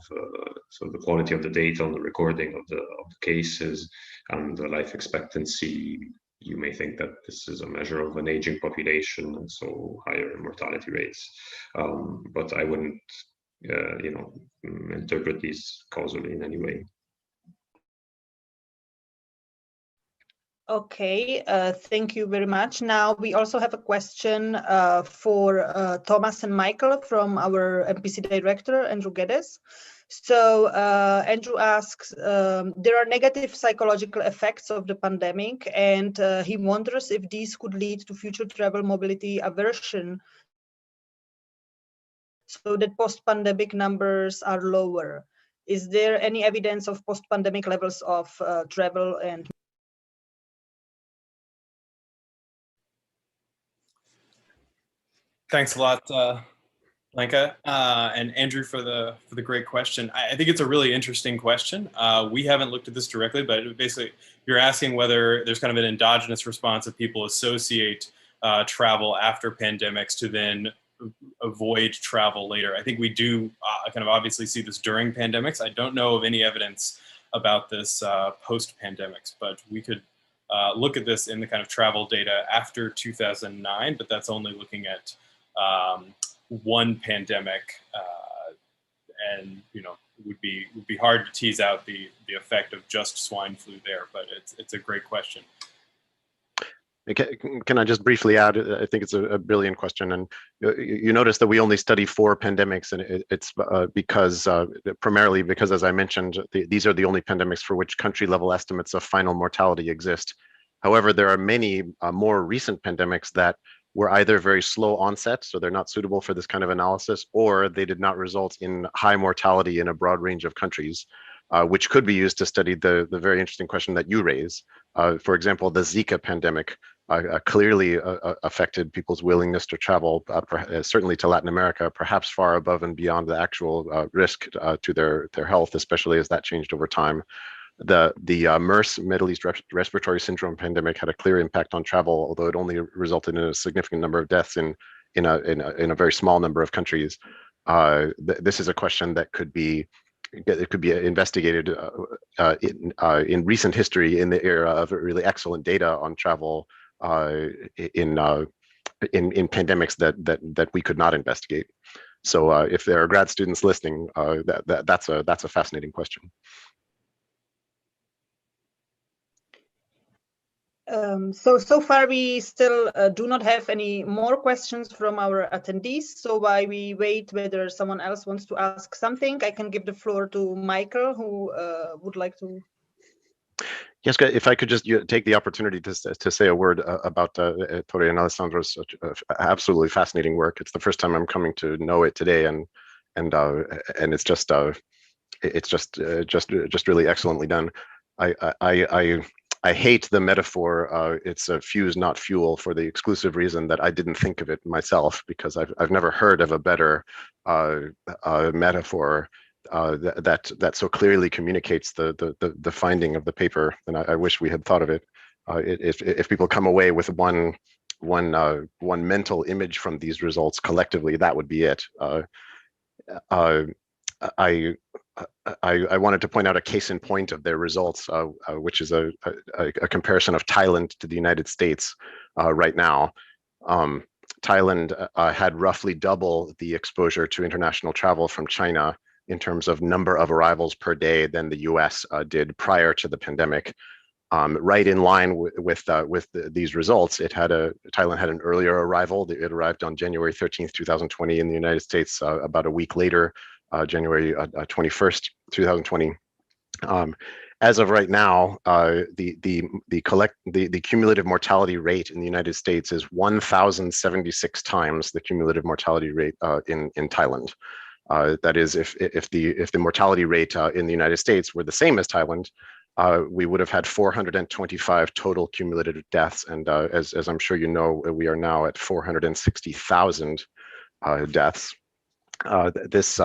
so the quality of the data on the recording of the cases and the life expectancy. You may think that this is a measure of an aging population and so higher mortality rates, but I wouldn't interpret these causally in any way. Okay, thank you very much. Now we also have a question for Thomas and Michael from our MPC director, Andrew Gedes. So Andrew asks, there are negative psychological effects of the pandemic, and he wonders if these could lead to future travel mobility aversion, so that post-pandemic numbers are lower. Is there any evidence of post-pandemic levels of travel and Thanks a lot, Lenka, and Andrew for the great question. I think it's a really interesting question. We haven't looked at this directly, but basically you're asking whether there's kind of an endogenous response that people associate travel after pandemics to then avoid travel later. I think we do kind of obviously see this during pandemics. I don't know of any evidence about this post-pandemics, but we could look at this in the kind of travel data after 2009, but that's only looking at one pandemic, and would be hard to tease out the effect of just swine flu there. But it's a great question. Can I just briefly add? I think it's a brilliant question, and you notice that we only study 4 pandemics, and it's because primarily because, as I mentioned, these are the only pandemics for which country-level estimates of final mortality exist. However, there are many more recent pandemics that were either very slow onset, so they're not suitable for this kind of analysis, or they did not result in high mortality in a broad range of countries, which could be used to study the very interesting question that you raise. For example, the Zika pandemic clearly affected people's willingness to travel, certainly to Latin America, perhaps far above and beyond the actual risk to their health, especially as that changed over time. The MERS, Middle East Respiratory Syndrome pandemic, had a clear impact on travel, although it only resulted in a significant number of deaths in a very small number of countries. This is a question that could be investigated in recent history in the era of really excellent data on travel in pandemics that we could not investigate. So if there are grad students listening, that's a fascinating question. So far we still do not have any more questions from our attendees. So while we wait whether someone else wants to ask something, I can give the floor to Michael, who would like to. Yes, if I could just take the opportunity to say a word about Torre and Alessandro's absolutely fascinating work. It's the first time I'm coming to know it today, and it's just really excellently done. I hate the metaphor. It's a fuse, not fuel, for the exclusive reason that I didn't think of it myself, because I've never heard of a better metaphor that so clearly communicates the finding of the paper, and I wish we had thought of it. If people come away with one mental image from these results collectively, that would be it. I wanted to point out a case in point of their results, which is a comparison of Thailand to the United States right now. Thailand had roughly double the exposure to international travel from China in terms of number of arrivals per day than the US did prior to the pandemic. Right in line with these results, Thailand had an earlier arrival. It arrived on January 13th, 2020 in the United States about a week later, January 21st, 2020. As of right now, the cumulative mortality rate in the United States is 1,076 times the cumulative mortality rate in Thailand. That is, if the mortality rate in the United States were the same as Thailand, we would have had 425 total cumulative deaths, and as I'm sure you know, we are now at 460,000 deaths. This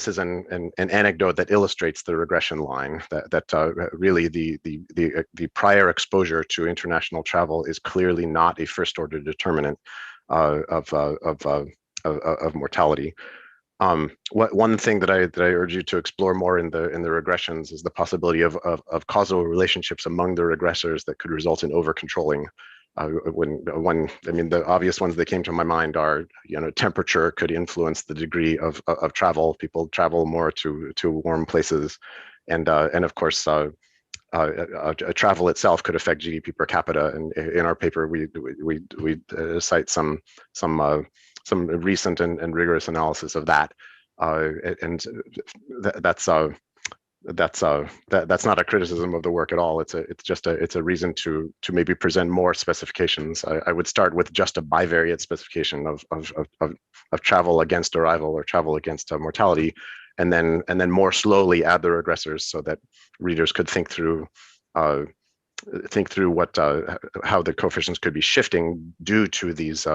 is an anecdote that illustrates the regression line, that really the prior exposure to international travel is clearly not a first order determinant of mortality. One thing that I urge you to explore more in the regressions is the possibility of causal relationships among the regressors that could result in over controlling. I mean, the obvious ones that came to my mind are, temperature could influence the degree of travel. People travel more to warm places, and of course, travel itself could affect GDP per capita. And in our paper, we cite some recent and rigorous analysis of that, and that's not a criticism of the work at all. It's a reason to maybe present more specifications. I would start with just a bivariate specification of travel against arrival or travel against mortality, and then more slowly add the regressors so that readers could think through what how the coefficients could be shifting due to these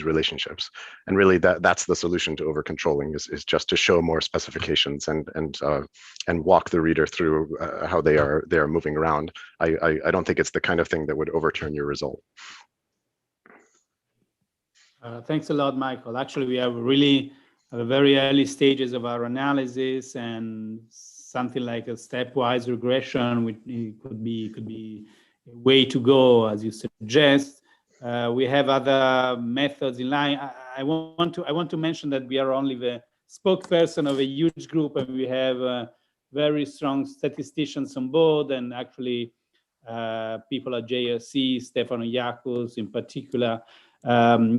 relationships. And really that's the solution to over controlling, is just to show more specifications and walk the reader through how they are moving around. I don't think it's the kind of thing that would overturn your result. Thanks a lot, Michael. Actually, we have really very early stages of our analysis, and something like a stepwise regression, which could be a way to go, as you suggest. We have other methods in line. I want to mention that we are only the spokesperson of a huge group, and we have very strong statisticians on board, and actually people at JRC, Stefano Iacus in particular,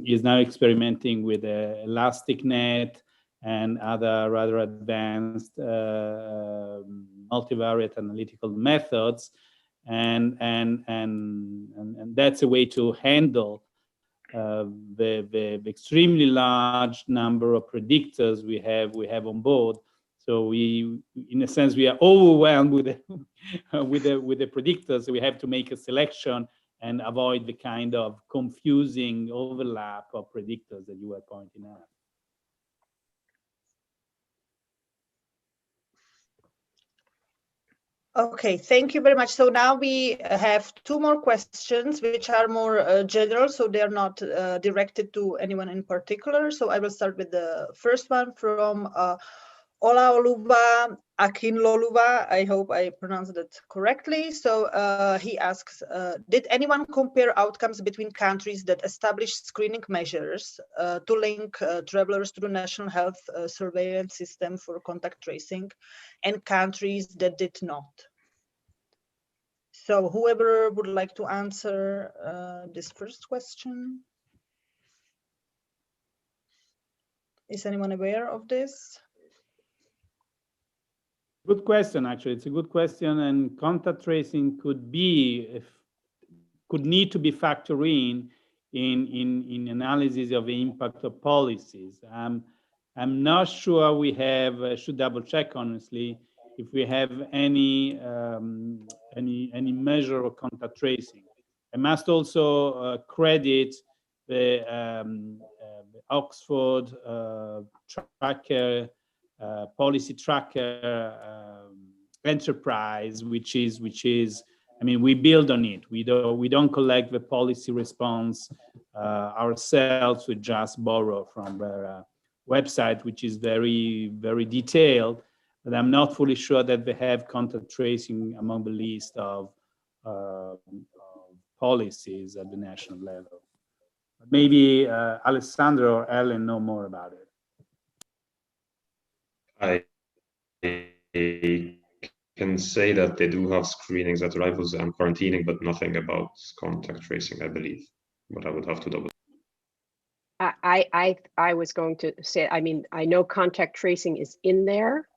is now experimenting with elastic net and other rather advanced multivariate analytical methods, and that's a way to handle the extremely large number of predictors we have on board. So we, in a sense, we are overwhelmed with the predictors. So we have to make a selection and avoid the kind of confusing overlap of predictors that you were pointing out. Okay, thank you very much. So now we have two more questions, which are more general, so they're not directed to anyone in particular. So I will start with the first one from Olaoluwa Akinloluwa. I hope I pronounced it correctly. So he asks, did anyone compare outcomes between countries that established screening measures to link travelers to the National Health Surveillance System for contact tracing and countries that did not? So whoever would like to answer this first question? Is anyone aware of this? Good question, actually. It's a good question, and contact tracing could need to be factored in analysis of the impact of policies. I'm not sure we have, should double check honestly, if we have any measure of contact tracing. I must also credit the Oxford tracker, policy tracker enterprise, which is, I mean, we build on it. We don't collect the policy response ourselves. We just borrow from their website, which is very, very detailed. But I'm not fully sure that they have contact tracing among the list of policies at the national level. Maybe Alessandro or Ellen know more about it. I can say that they do have screenings at arrivals and quarantining, but nothing about contact tracing, I believe. But I would have to double. I was going to say, I mean, I know contact tracing is in there,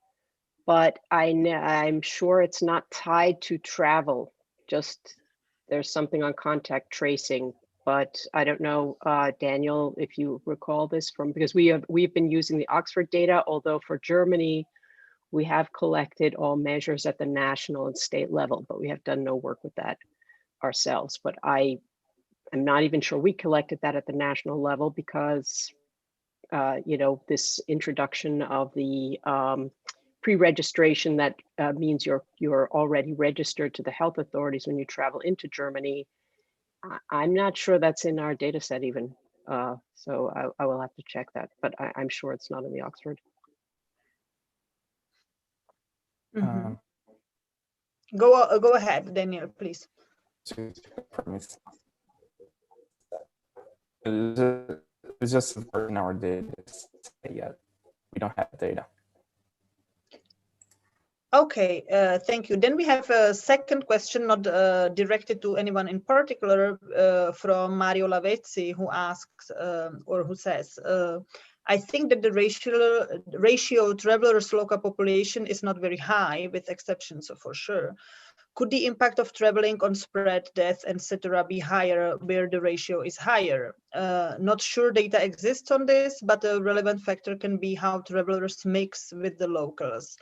but I'm sure it's not tied to travel. Just there's something on contact tracing, but I don't know, Daniel, if you recall this from, because we've been using the Oxford data, although for Germany, we have collected all measures at the national and state level, but we have done no work with that ourselves. But I am not even sure we collected that at the national level because, you know, this introduction of the pre-registration that means you're already registered to the health authorities when you travel into Germany. I'm not sure that's in our data set even. So I will have to check that, but I'm sure it's not in the Oxford. Mm-hmm. Go ahead, Daniel, please. It's just in our data yet. We don't have data. Okay, thank you. Then we have a second question, not directed to anyone in particular, from Mario Lavezzi, who asks, or who says, I think that the ratio travelers local population is not very high, with exceptions for sure. Could the impact of traveling on spread, death, etc. be higher where the ratio is higher? Not sure data exists on this, but a relevant factor can be how travelers mix with the locals.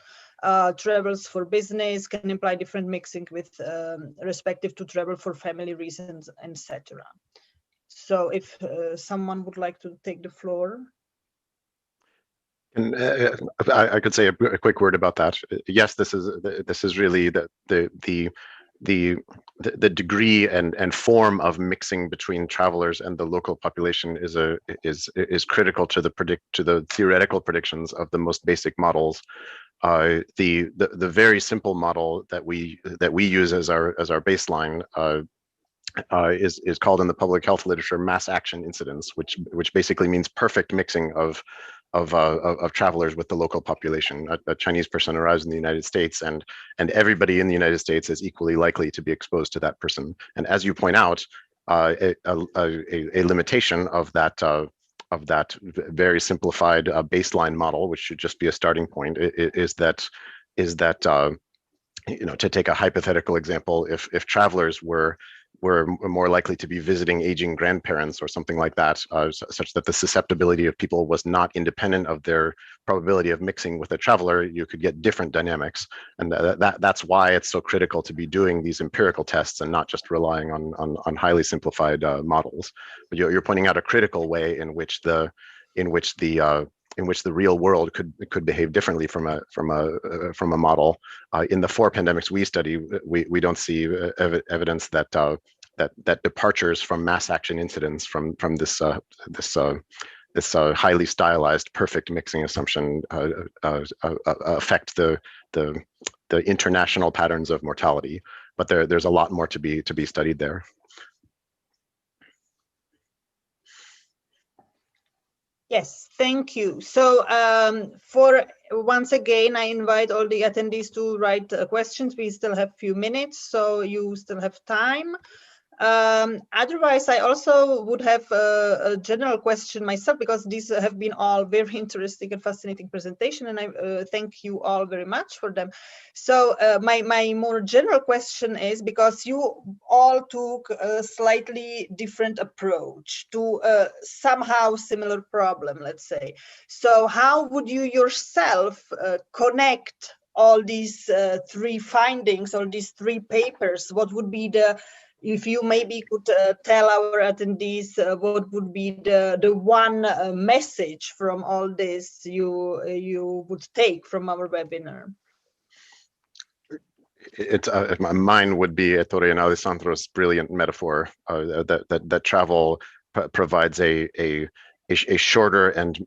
Travels for business can imply different mixing with respective to travel for family reasons, etc. So if someone would like to take the floor. And I could say a quick word about that. Yes, this is really the degree and form of mixing between travelers and the local population is critical to the theoretical predictions of the most basic models. The very simple model that we use as our baseline is called in the public health literature mass action incidence, which basically means perfect mixing of travelers with the local population. A Chinese person arrives in the United States, and everybody in the United States is equally likely to be exposed to that person. And as you point out, a limitation of that very simplified baseline model, which should just be a starting point, is that you know, to take a hypothetical example, if travelers were more likely to be visiting aging grandparents or something like that, such that the susceptibility of people was not independent of their probability of mixing with a traveler, you could get different dynamics. And that's why it's so critical to be doing these empirical tests and not just relying on highly simplified models. But you're pointing out a critical way in which the real world could behave differently from a model. In the 4 pandemics we study, we don't see evidence that departures from mass action incidents from this highly stylized perfect mixing assumption affect the international patterns of mortality. But there's a lot more to be studied there. Yes, thank you. So for once again, I invite all the attendees to write questions. We still have a few minutes, so you still have time. Otherwise, I also would have a general question myself, because these have been all very interesting and fascinating presentation, and I thank you all very much for them. So my more general question is, because you all took a slightly different approach to a somehow similar problem, let's say. So how would you yourself connect all these 3 findings, all these 3 papers? What would be if you maybe could tell our attendees what would be the one message from all this you would take from our webinar? Mine would be Ettore and Alessandro's brilliant metaphor that travel provides a shorter and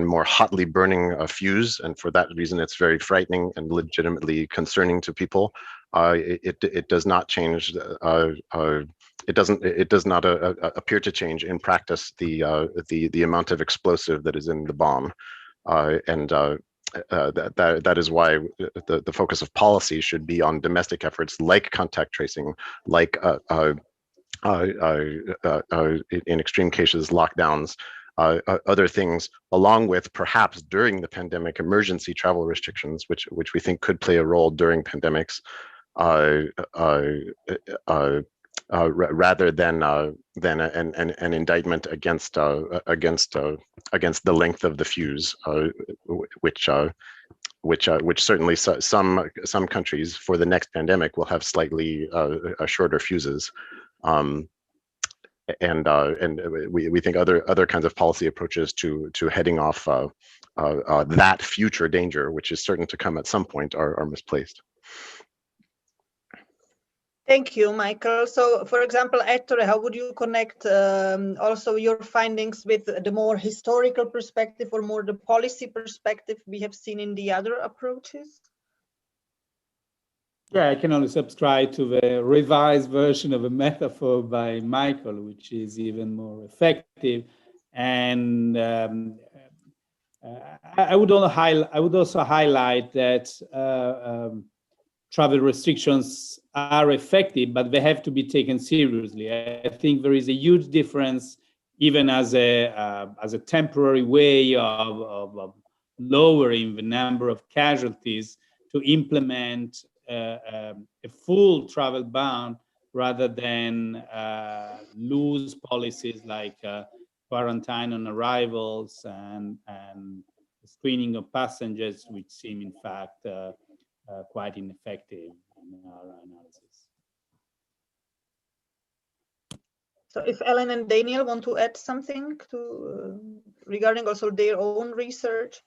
more hotly burning fuse, and for that reason it's very frightening and legitimately concerning to people. It does not change. It does not appear to change in practice the amount of explosive that is in the bomb, and that is why the focus of policy should be on domestic efforts like contact tracing, like in extreme cases lockdowns, other things, along with perhaps during the pandemic emergency travel restrictions, which we think could play a role during pandemics, rather than an indictment against the length of the fuse, which certainly some countries for the next pandemic will have slightly shorter fuses. And we think other kinds of policy approaches to heading off that future danger, which is certain to come at some point, are misplaced. Thank you, Michael. So, for example, Ettore, how would you connect also your findings with the more historical perspective or more the policy perspective we have seen in the other approaches? Yeah, I can only subscribe to the revised version of a metaphor by Michael, which is even more effective. And I would also highlight that travel restrictions are effective, but they have to be taken seriously. I think there is a huge difference, even as a temporary way of lowering the number of casualties, to implement a full travel ban rather than loose policies like quarantine on arrivals and screening of passengers, which seem in fact quite ineffective in our analysis. So if Ellen and Daniel want to add something to regarding also their own research.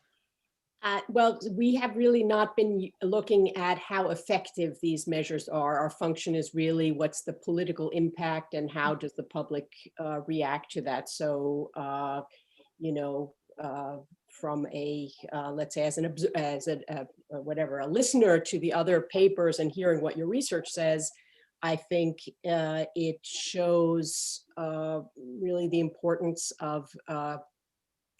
Well, we have really not been looking at how effective these measures are. Our function is really what's the political impact and how does the public react to that. So, you know, from a, let's say as a listener to the other papers and hearing what your research says, I think it shows really the importance of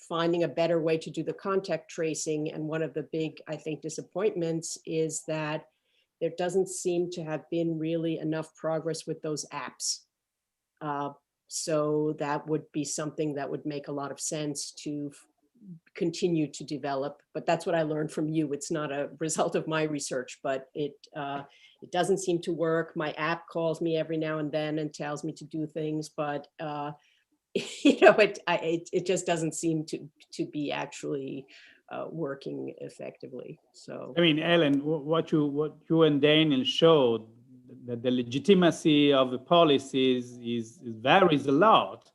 finding a better way to do the contact tracing. And one of the big, I think, disappointments is that there doesn't seem to have been really enough progress with those apps. So that would be something that would make a lot of sense to continue to develop. But that's what I learned from you. It's not a result of my research, but it doesn't seem to work. My app calls me every now and then and tells me to do things, but you know, it just doesn't seem to be actually working effectively. So I mean, Ellen, what you and Daniel showed, that the legitimacy of the policies varies a lot.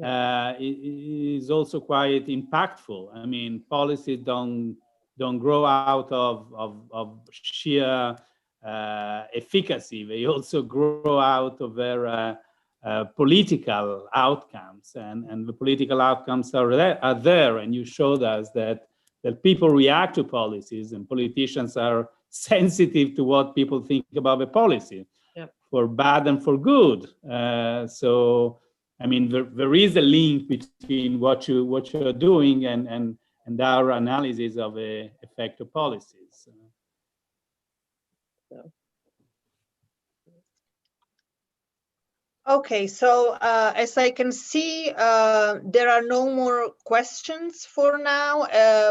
Is also quite impactful. I mean, policies don't grow out of sheer efficacy. They also grow out of their political outcomes, and the political outcomes are there. And you showed us that people react to policies, and politicians are sensitive to what people think about the policy, for bad and for good. So, I mean, there is a link between what you're doing and our analysis of the effect of policies. Okay, so as I can see, there are no more questions for now,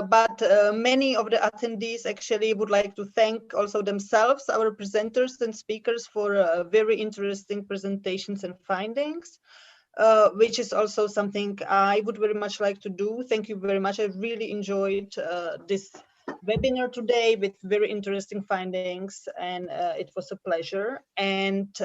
but many of the attendees actually would like to thank also themselves, our presenters and speakers, for very interesting presentations and findings, which is also something I would very much like to do. Thank you very much. I really enjoyed this webinar today with very interesting findings, and it was a pleasure. And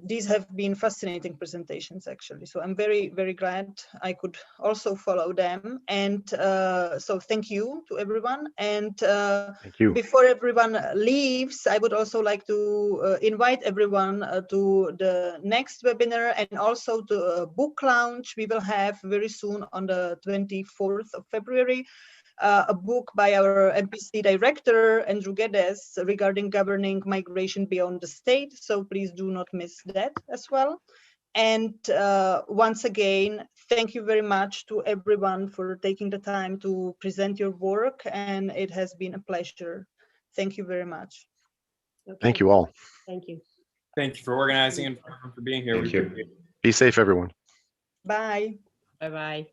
these have been fascinating presentations, actually. So I'm very, very glad I could also follow them. And so thank you to everyone. And thank you. Before everyone leaves, I would also like to invite everyone to the next webinar and also to a book launch we will have very soon on the 24th of February. A book by our MPC director, Andrew Gedes, regarding governing migration beyond the state. So please do not miss that as well. And once again, thank you very much to everyone for taking the time to present your work. And it has been a pleasure. Thank you very much. Okay. Thank you all. Thank you. Thank you for organizing and for being here. Thank you. Be safe, everyone. Bye. Bye-bye.